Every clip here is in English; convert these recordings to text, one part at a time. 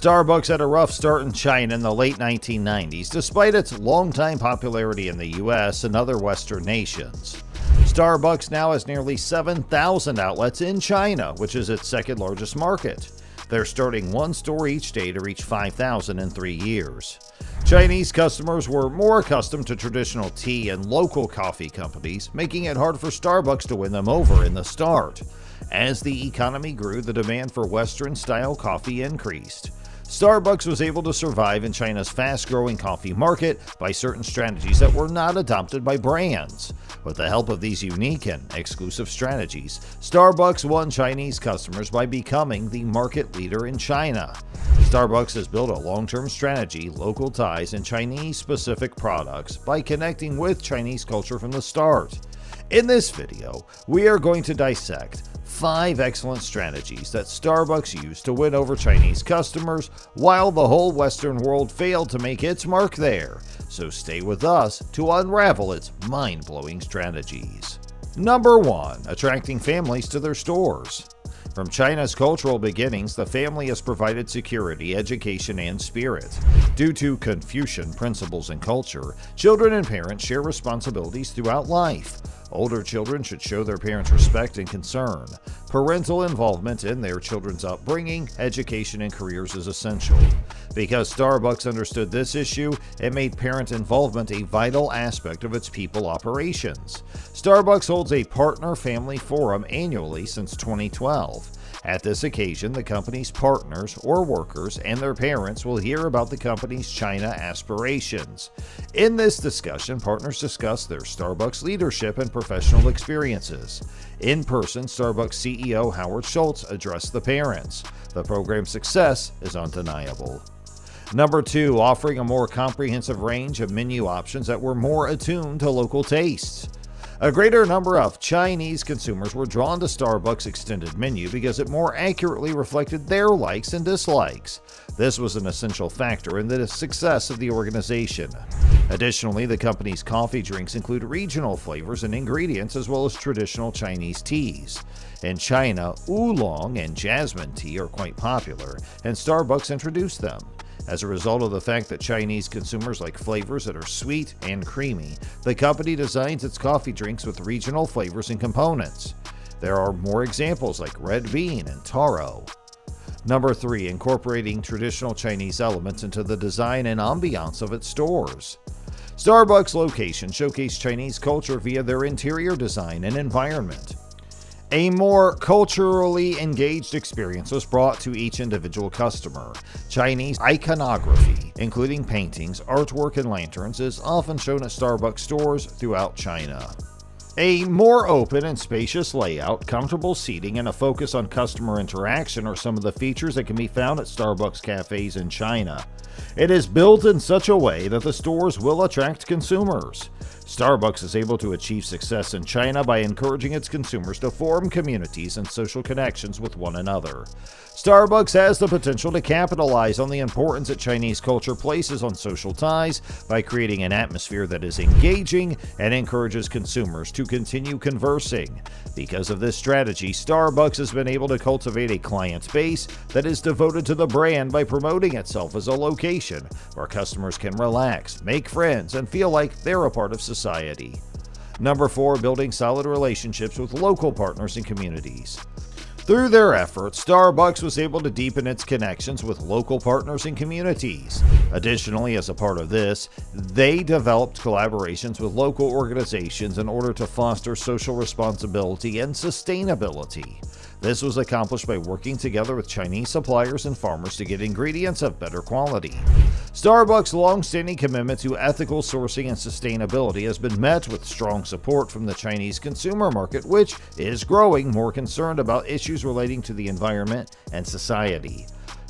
Starbucks had a rough start in China in the late 1990s, despite its longtime popularity in the US and other Western nations. Starbucks now has nearly 7,000 outlets in China, which is its second largest market. They're starting one store each day to reach 5,000 in 3 years. Chinese customers were more accustomed to traditional tea and local coffee companies, making it hard for Starbucks to win them over in the start. As the economy grew, the demand for Western-style coffee increased. Starbucks was able to survive in China's fast-growing coffee market by certain strategies that were not adopted by brands. With the help of these unique and exclusive strategies, Starbucks won Chinese customers by becoming the market leader in China. Starbucks has built a long-term strategy, local ties, and Chinese-specific products by connecting with Chinese culture from the start. In this video, we are going to dissect 5 excellent strategies that Starbucks used to win over Chinese customers while the whole Western world failed to make its mark there. So stay with us to unravel its mind-blowing strategies. Number 1. Attracting families to their stores. From China's cultural beginnings, the family has provided security, education, and spirit. Due to Confucian principles and culture, children and parents share responsibilities throughout life. Older children should show their parents respect and concern. Parental involvement in their children's upbringing, education, and careers is essential. Because Starbucks understood this issue, it made parent involvement a vital aspect of its people operations. Starbucks holds a Partner Family Forum annually since 2012. At this occasion, the company's partners or workers and their parents will hear about the company's China aspirations. In this discussion, partners discuss their Starbucks leadership and professional experiences. In person, Starbucks CEO Howard Schultz addressed the parents. The program's success is undeniable. Number 2, offering a more comprehensive range of menu options that were more attuned to local tastes. A greater number of Chinese consumers were drawn to Starbucks' extended menu because it more accurately reflected their likes and dislikes. This was an essential factor in the success of the organization. Additionally, the company's coffee drinks include regional flavors and ingredients as well as traditional Chinese teas. In China, oolong and jasmine tea are quite popular, and Starbucks introduced them. As a result of the fact that Chinese consumers like flavors that are sweet and creamy, the company designs its coffee drinks with regional flavors and components. There are more examples like red bean and taro. Number 3, incorporating traditional Chinese elements into the design and ambiance of its stores. Starbucks locations showcase Chinese culture via their interior design and environment. A more culturally engaged experience was brought to each individual customer. Chinese iconography, including paintings, artwork, and lanterns, is often shown at Starbucks stores throughout China. A more open and spacious layout, comfortable seating, and a focus on customer interaction are some of the features that can be found at Starbucks cafes in China. It is built in such a way that the stores will attract consumers. Starbucks is able to achieve success in China by encouraging its consumers to form communities and social connections with one another. Starbucks has the potential to capitalize on the importance that Chinese culture places on social ties by creating an atmosphere that is engaging and encourages consumers to continue conversing. Because of this strategy, Starbucks has been able to cultivate a client base that is devoted to the brand by promoting itself as a location where customers can relax, make friends, and feel like they're a part of society. Number 4, building solid relationships with local partners and communities. Through their efforts, Starbucks was able to deepen its connections with local partners and communities. Additionally, as a part of this, they developed collaborations with local organizations in order to foster social responsibility and sustainability. This was accomplished by working together with Chinese suppliers and farmers to get ingredients of better quality. Starbucks' long-standing commitment to ethical sourcing and sustainability has been met with strong support from the Chinese consumer market, which is growing more concerned about issues relating to the environment and society.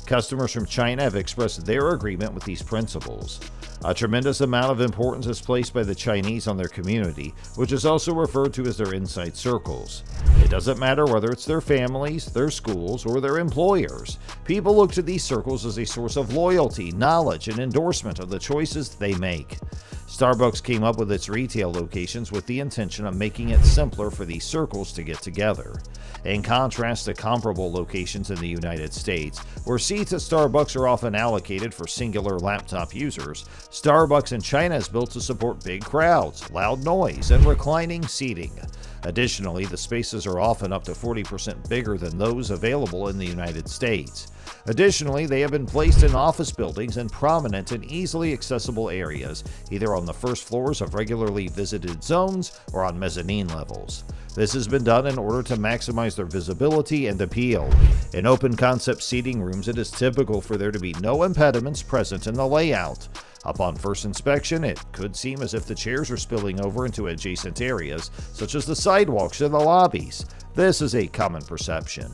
Customers from China have expressed their agreement with these principles. A tremendous amount of importance is placed by the Chinese on their community, which is also referred to as their inside circles. It doesn't matter whether it's their families, their schools, or their employers. People look to these circles as a source of loyalty, knowledge, and endorsement of the choices they make. Starbucks came up with its retail locations with the intention of making it simpler for these circles to get together. In contrast to comparable locations in the United States, where seats at Starbucks are often allocated for singular laptop users, Starbucks in China is built to support big crowds, loud noise, and reclining seating. Additionally, the spaces are often up to 40% bigger than those available in the United States. Additionally, they have been placed in office buildings and prominent and easily accessible areas, either on the first floors of regularly visited zones or on mezzanine levels. This has been done in order to maximize their visibility and appeal. In open-concept seating rooms, it is typical for there to be no impediments present in the layout. Upon first inspection, it could seem as if the chairs are spilling over into adjacent areas, such as the sidewalks or the lobbies. This is a common perception.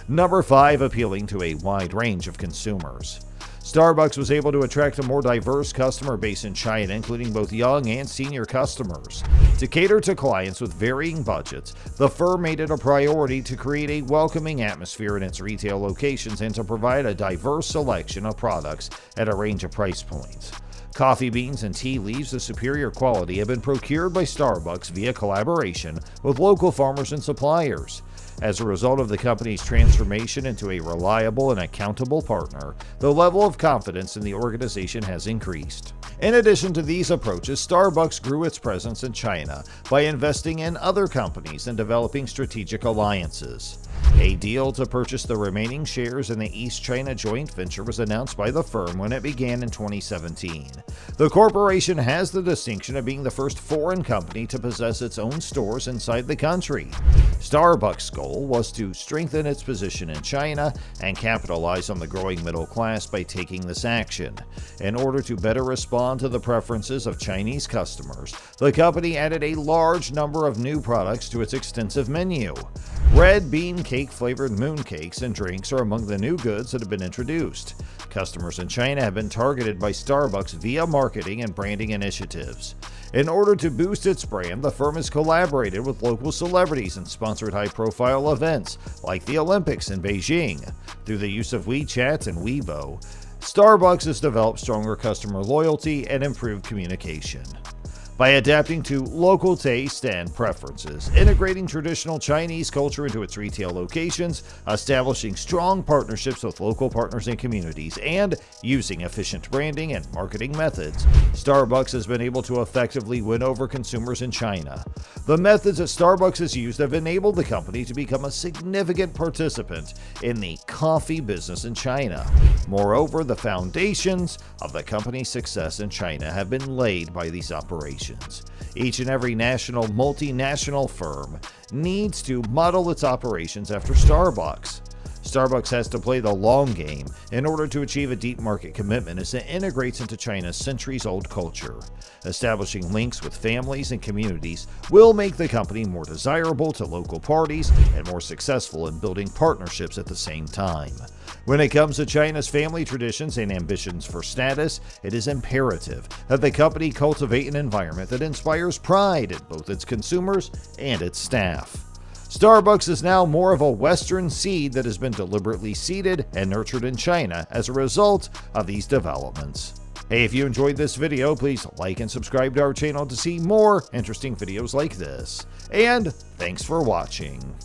Number 5. Appealing to a wide range of consumers. Starbucks was able to attract a more diverse customer base in China, including both young and senior customers. To cater to clients with varying budgets, the firm made it a priority to create a welcoming atmosphere in its retail locations and to provide a diverse selection of products at a range of price points. Coffee beans and tea leaves of superior quality have been procured by Starbucks via collaboration with local farmers and suppliers. As a result of the company's transformation into a reliable and accountable partner, the level of confidence in the organization has increased. In addition to these approaches, Starbucks grew its presence in China by investing in other companies and developing strategic alliances. A deal to purchase the remaining shares in the East China joint venture was announced by the firm when it began in 2017. The corporation has the distinction of being the first foreign company to possess its own stores inside the country. Starbucks' goal was to strengthen its position in China and capitalize on the growing middle class by taking this action. In order to better respond to the preferences of Chinese customers, the company added a large number of new products to its extensive menu. Red bean cake flavored mooncakes and drinks are among the new goods that have been introduced. Customers in China have been targeted by Starbucks via marketing and branding initiatives. In order to boost its brand, the firm has collaborated with local celebrities and sponsored high-profile events like the Olympics in Beijing. Through the use of WeChat and Weibo, Starbucks has developed stronger customer loyalty and improved communication. By adapting to local taste and preferences, integrating traditional Chinese culture into its retail locations, establishing strong partnerships with local partners and communities, and using efficient branding and marketing methods, Starbucks has been able to effectively win over consumers in China. The methods that Starbucks has used have enabled the company to become a significant participant in the coffee business in China. Moreover, the foundations of the company's success in China have been laid by these operations. Each and every national, multinational firm needs to model its operations after Starbucks. Starbucks has to play the long game in order to achieve a deep market commitment as it integrates into China's centuries-old culture. Establishing links with families and communities will make the company more desirable to local parties and more successful in building partnerships at the same time. When it comes to China's family traditions and ambitions for status, it is imperative that the company cultivate an environment that inspires pride in both its consumers and its staff. Starbucks is now more of a Western seed that has been deliberately seeded and nurtured in China as a result of these developments. Hey, if you enjoyed this video, please like and subscribe to our channel to see more interesting videos like this. And thanks for watching.